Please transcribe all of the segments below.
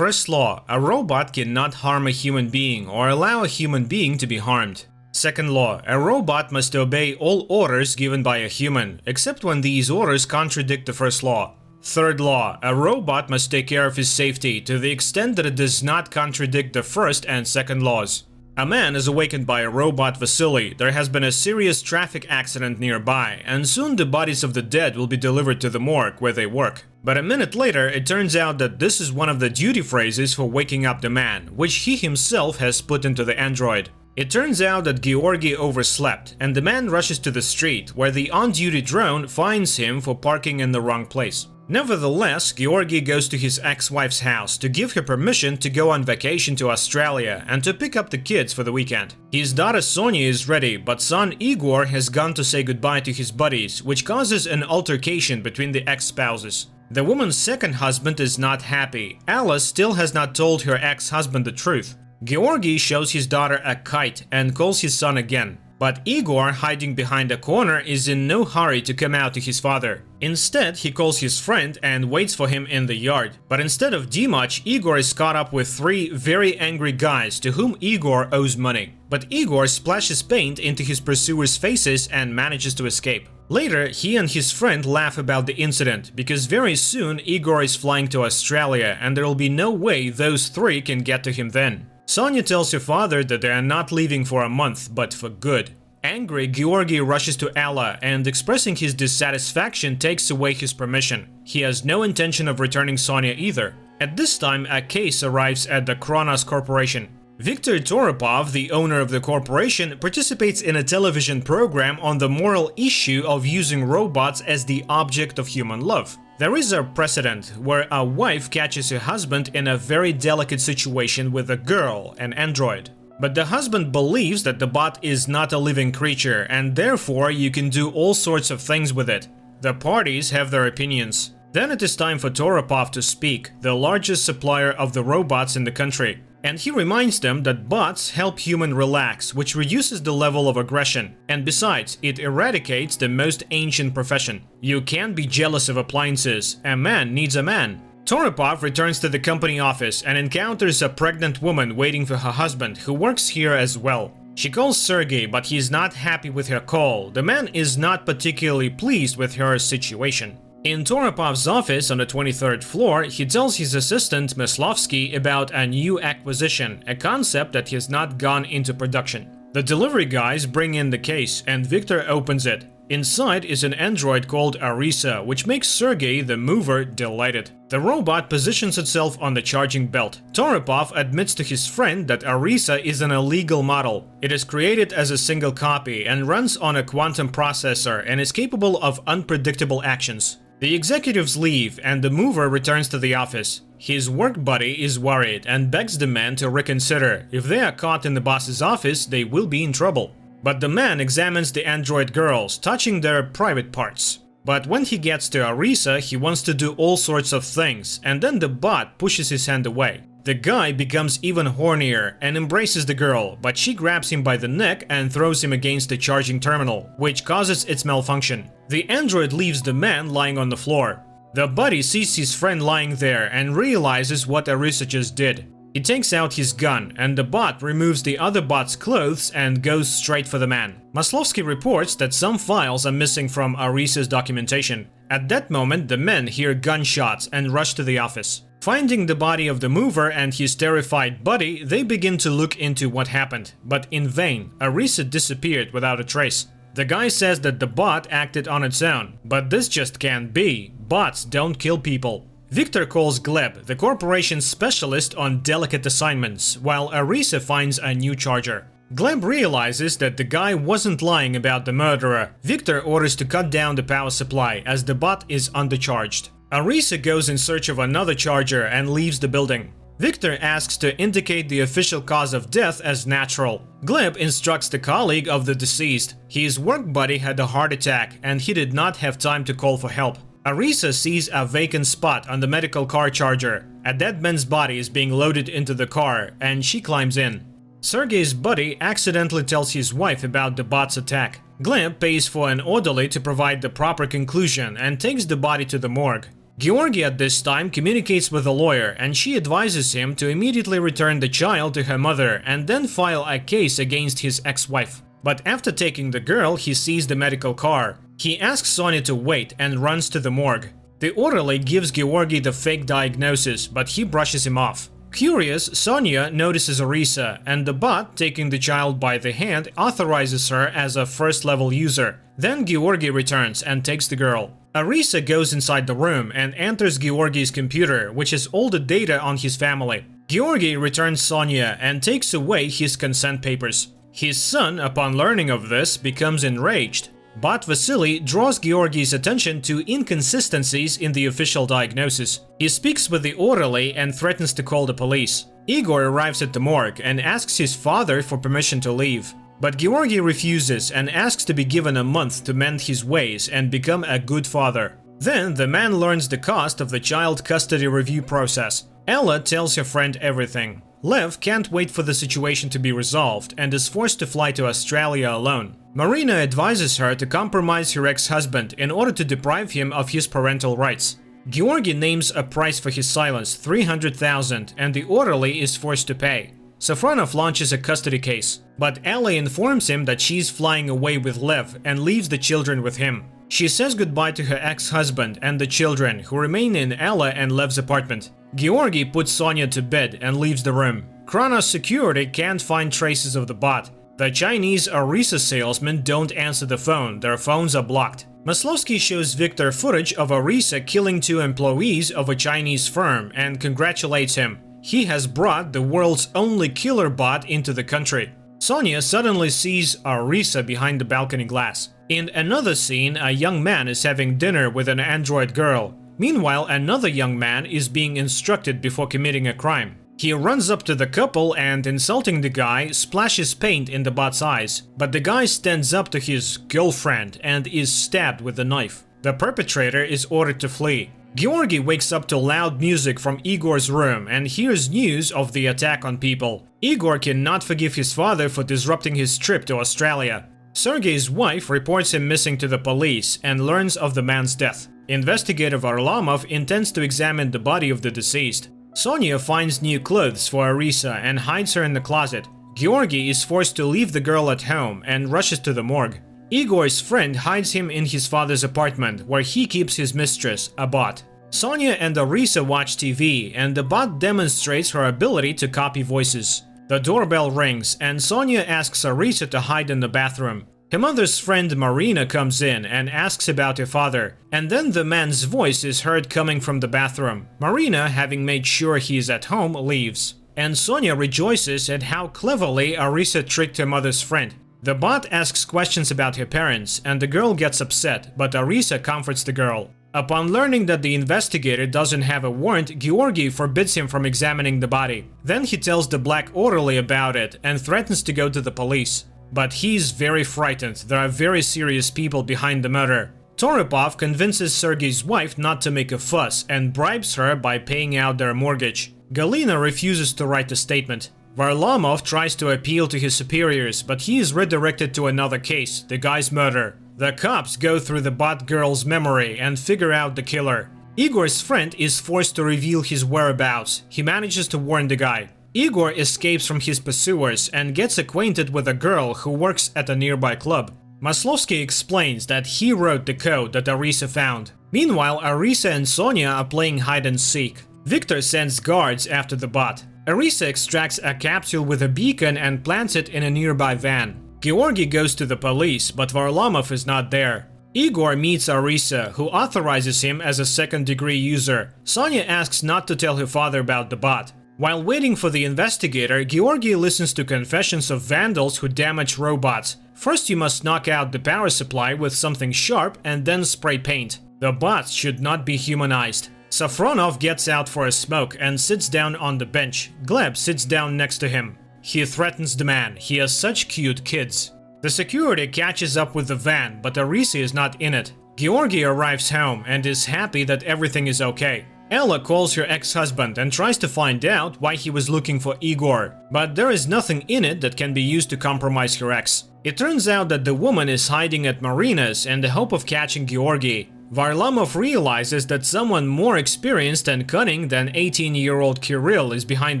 First law, a robot cannot harm a human being or allow a human being to be harmed. Second law, a robot must obey all orders given by a human, except when these orders contradict the first law. Third law, a robot must take care of his safety to the extent that it does not contradict the first and second laws. A man is awakened by a robot Vasily. There has been a serious traffic accident nearby, and soon the bodies of the dead will be delivered to the morgue where they work. But a minute later, it turns out that this is one of the duty phrases for waking up the man, which he himself has put into the android. It turns out that Georgi overslept, and the man rushes to the street, where the on-duty drone finds him for parking in the wrong place. Nevertheless, Georgi goes to his ex-wife's house to give her permission to go on vacation to Australia and to pick up the kids for the weekend. His daughter Sonia is ready, but son Igor has gone to say goodbye to his buddies, which causes an altercation between the ex-spouses. The woman's second husband is not happy. Alice still has not told her ex-husband the truth. Georgi shows his daughter a kite and calls his son again. But Igor, hiding behind a corner, is in no hurry to come out to his father. Instead, he calls his friend and waits for him in the yard. But instead of Dimach, Igor is caught up with three very angry guys to whom Igor owes money. But Igor splashes paint into his pursuers' faces and manages to escape. Later, he and his friend laugh about the incident, because very soon Igor is flying to Australia and there will be no way those three can get to him then. Sonia tells her father that they are not leaving for a month, but for good. Angry, Georgi rushes to Ella and, expressing his dissatisfaction, takes away his permission. He has no intention of returning Sonia either. At this time, a case arrives at the Kronos Corporation. Viktor Toropov, the owner of the corporation, participates in a television program on the moral issue of using robots as the object of human love. There is a precedent where a wife catches her husband in a very delicate situation with a girl, an android. But the husband believes that the bot is not a living creature and therefore you can do all sorts of things with it. The parties have their opinions. Then it is time for Toropov to speak, the largest supplier of the robots in the country. And he reminds them that bots help human relax, which reduces the level of aggression. And besides, it eradicates the most ancient profession. You can't be jealous of appliances. A man needs a man. Toropov returns to the company office and encounters a pregnant woman waiting for her husband, who works here as well. She calls Sergei, but he is not happy with her call. The man is not particularly pleased with her situation. In Toropov's office on the 23rd floor, he tells his assistant Meslovsky about a new acquisition, a concept that has not gone into production. The delivery guys bring in the case, and Viktor opens it. Inside is an android called Arisa, which makes Sergei, the mover, delighted. The robot positions itself on the charging belt. Toropov admits to his friend that Arisa is an illegal model. It is created as a single copy and runs on a quantum processor and is capable of unpredictable actions. The executives leave and the mover returns to the office. His work buddy is worried and begs the man to reconsider. If they are caught in the boss's office, they will be in trouble. But the man examines the android girls, touching their private parts. But when he gets to Arisa, he wants to do all sorts of things, and then the bot pushes his hand away. The guy becomes even hornier and embraces the girl, but she grabs him by the neck and throws him against the charging terminal, which causes its malfunction. The android leaves the man lying on the floor. The buddy sees his friend lying there and realizes what Arisa just did. He takes out his gun, and the bot removes the other bot's clothes and goes straight for the man. Maslovsky reports that some files are missing from Arisa's documentation. At that moment, the men hear gunshots and rush to the office. Finding the body of the mover and his terrified buddy, they begin to look into what happened, but in vain. Arisa disappeared without a trace. The guy says that the bot acted on its own, but this just can't be. Bots don't kill people. Viktor calls Gleb, the corporation's specialist on delicate assignments, while Arisa finds a new charger. Gleb realizes that the guy wasn't lying about the murderer. Viktor orders to cut down the power supply as the bot is undercharged. Arisa goes in search of another charger and leaves the building. Viktor asks to indicate the official cause of death as natural. Gleb instructs the colleague of the deceased. His work buddy had a heart attack and he did not have time to call for help. Arisa sees a vacant spot on the medical car charger. A dead man's body is being loaded into the car and she climbs in. Sergei's buddy accidentally tells his wife about the bot's attack. Gleb pays for an orderly to provide the proper conclusion and takes the body to the morgue. Georgi at this time communicates with a lawyer, and she advises him to immediately return the child to her mother and then file a case against his ex-wife. But after taking the girl, he sees the medical car. He asks Sonia to wait and runs to the morgue. The orderly gives Georgi the fake diagnosis, but he brushes him off. Curious, Sonia notices Arisa, and the bot, taking the child by the hand, authorizes her as a first-level user. Then Georgi returns and takes the girl. Arisa goes inside the room and enters Georgi's computer, which has all the data on his family. Georgi returns Sonia and takes away his consent papers. His son, upon learning of this, becomes enraged. Bot Vasily draws Georgi's attention to inconsistencies in the official diagnosis. He speaks with the orderly and threatens to call the police. Igor arrives at the morgue and asks his father for permission to leave. But Georgi refuses and asks to be given a month to mend his ways and become a good father. Then the man learns the cost of the child custody review process. Ella tells her friend everything. Lev can't wait for the situation to be resolved and is forced to fly to Australia alone. Marina advises her to compromise her ex-husband in order to deprive him of his parental rights. Georgi names a price for his silence, 300,000, and the orderly is forced to pay. Safronov launches a custody case, but Ella informs him that she's flying away with Lev and leaves the children with him. She says goodbye to her ex-husband and the children, who remain in Ella and Lev's apartment. Georgi puts Sonia to bed and leaves the room. Kronos security can't find traces of the bot. The Chinese Arisa salesmen don't answer the phone, their phones are blocked. Maslovsky shows Victor footage of Arisa killing 2 employees of a Chinese firm and congratulates him. He has brought the world's only killer bot into the country. Sonia suddenly sees Arisa behind the balcony glass. In another scene, a young man is having dinner with an android girl. Meanwhile, another young man is being instructed before committing a crime. He runs up to the couple and, insulting the guy, splashes paint in the bot's eyes. But the guy stands up to his girlfriend and is stabbed with a knife. The perpetrator is ordered to flee. Georgi wakes up to loud music from Igor's room and hears news of the attack on people. Igor cannot forgive his father for disrupting his trip to Australia. Sergei's wife reports him missing to the police and learns of the man's death. Investigator Varlamov intends to examine the body of the deceased. Sonia finds new clothes for Arisa and hides her in the closet. Georgi is forced to leave the girl at home and rushes to the morgue. Igor's friend hides him in his father's apartment, where he keeps his mistress, a bot. Sonia and Arisa watch TV, and the bot demonstrates her ability to copy voices. The doorbell rings, and Sonia asks Arisa to hide in the bathroom. Her mother's friend Marina comes in and asks about her father, and then the man's voice is heard coming from the bathroom. Marina, having made sure he is at home, leaves. And Sonia rejoices at how cleverly Arisa tricked her mother's friend. The bot asks questions about her parents, and the girl gets upset, but Arisa comforts the girl. Upon learning that the investigator doesn't have a warrant, Georgi forbids him from examining the body. Then he tells the black orderly about it and threatens to go to the police. But he's very frightened. There are very serious people behind the murder. Toropov convinces Sergei's wife not to make a fuss and bribes her by paying out their mortgage. Galina refuses to write a statement. Varlamov tries to appeal to his superiors, but he is redirected to another case, the guy's murder. The cops go through the bot girl's memory and figure out the killer. Igor's friend is forced to reveal his whereabouts. He manages to warn the guy. Igor escapes from his pursuers and gets acquainted with a girl who works at a nearby club. Maslovsky explains that he wrote the code that Arisa found. Meanwhile, Arisa and Sonia are playing hide and seek. Victor sends guards after the bot. Arisa extracts a capsule with a beacon and plants it in a nearby van. Georgi goes to the police, but Varlamov is not there. Igor meets Arisa, who authorizes him as a second-degree user. Sonia asks not to tell her father about the bot. While waiting for the investigator, Georgi listens to confessions of vandals who damage robots. First, you must knock out the power supply with something sharp and then spray paint. The bots should not be humanized. Safronov gets out for a smoke and sits down on the bench. Gleb sits down next to him. He threatens the man. He has such cute kids. The security catches up with the van, but Arisa is not in it. Georgi arrives home and is happy that everything is okay. Ella calls her ex-husband and tries to find out why he was looking for Igor, but there is nothing in it that can be used to compromise her ex. It turns out that the woman is hiding at Marina's in the hope of catching Georgi. Varlamov realizes that someone more experienced and cunning than 18-year-old Kirill is behind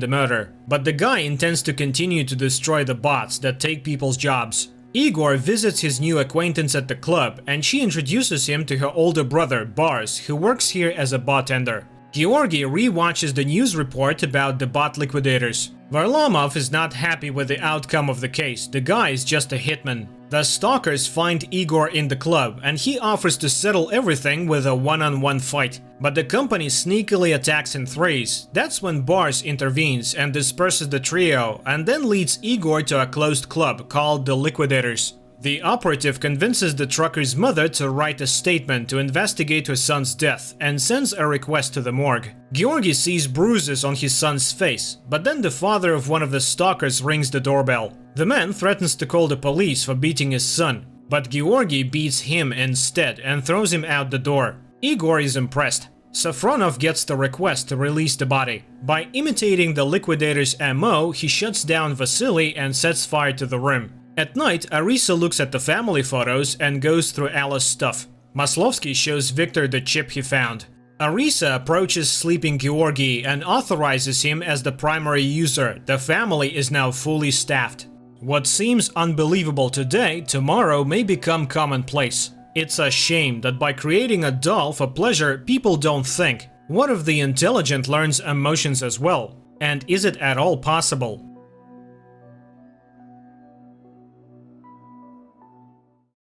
the murder, but the guy intends to continue to destroy the bots that take people's jobs. Igor visits his new acquaintance at the club, and she introduces him to her older brother, Bars, who works here as a bartender. Georgy re-watches the news report about the bot liquidators. Varlamov is not happy with the outcome of the case. The guy is just a hitman. The stalkers find Igor in the club, and he offers to settle everything with a one-on-one fight. But the company sneakily attacks in threes. That's when Bars intervenes and disperses the trio, and then leads Igor to a closed club called the Liquidators. The operative convinces the trucker's mother to write a statement to investigate her son's death and sends a request to the morgue. Georgy sees bruises on his son's face, but then the father of one of the stalkers rings the doorbell. The man threatens to call the police for beating his son, but Georgy beats him instead and throws him out the door. Igor is impressed. Safronov gets the request to release the body. By imitating the liquidator's MO, he shuts down Vasily and sets fire to the room. At night, Arisa looks at the family photos and goes through Alice's stuff. Maslovsky shows Victor the chip he found. Arisa approaches sleeping Georgy and authorizes him as the primary user. The family is now fully staffed. What seems unbelievable today, tomorrow may become commonplace. It's a shame that by creating a doll for pleasure, people don't think. What if the intelligent learns emotions as well? And is it at all possible?